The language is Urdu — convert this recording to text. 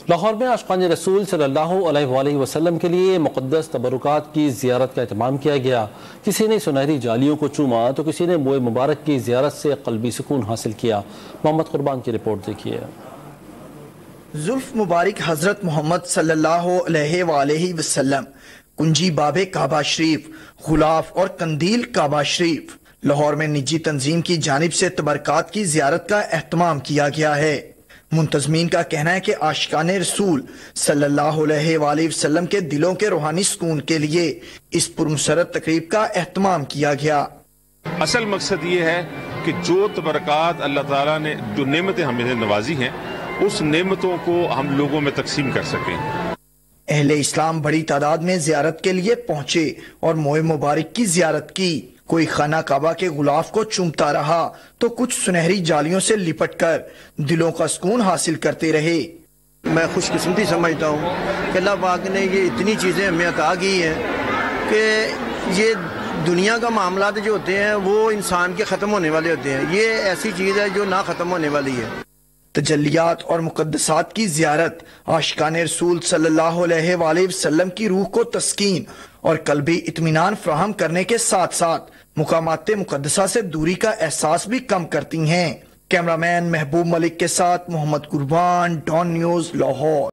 لاہور میں عاشقان رسول صلی اللہ علیہ وآلہ وسلم کے لیے مقدس تبرکات کی زیارت کا اہتمام کیا گیا۔ کسی نے سنہری جالیوں کو چوما تو کسی نے موئے مبارک کی زیارت سے قلبی سکون حاصل کیا۔ محمد قربان کی رپورٹ دیکھیے۔ زلف مبارک حضرت محمد صلی اللہ علیہ وآلہ وسلم، کنجی باب کعبہ شریف، غلاف اور قندیل کعبہ شریف۔ لاہور میں نجی تنظیم کی جانب سے تبرکات کی زیارت کا اہتمام کیا گیا ہے۔ منتظمین کا کہنا ہے کہ عاشقان رسول صلی اللہ علیہ وآلہ وسلم کے دلوں کے روحانی سکون کے لیے اس پرمسرت تقریب کا اہتمام کیا گیا۔ اصل مقصد یہ ہے کہ جو تبرکات اللہ تعالیٰ نے جو نعمتیں ہمیں نوازی ہیں اس نعمتوں کو ہم لوگوں میں تقسیم کر سکیں۔ اہل اسلام بڑی تعداد میں زیارت کے لیے پہنچے اور موئے مبارک کی زیارت کی۔ کوئی خانہ کعبہ کے غلاف کو چومتا رہا تو کچھ سنہری جالیوں سے لپٹ کر دلوں کا سکون حاصل کرتے رہے۔ میں خوش قسمتی سمجھتا ہوں کہ اللہ پاک نے یہ اتنی چیزیں ہمیں عطا کی ہیں کہ یہ دنیا کا معاملات جو ہوتے ہیں وہ انسان کے ختم ہونے والے ہوتے ہیں، یہ ایسی چیز ہے جو نہ ختم ہونے والی ہے۔ تجلیات اور مقدسات کی زیارت عاشقان رسول صلی اللہ علیہ وآلہ وسلم کی روح کو تسکین اور قلبی اطمینان فراہم کرنے کے ساتھ ساتھ مقامات مقدسہ سے دوری کا احساس بھی کم کرتی ہیں۔ کیمرامین محبوب ملک کے ساتھ محمد قربان، ڈان نیوز، لاہور۔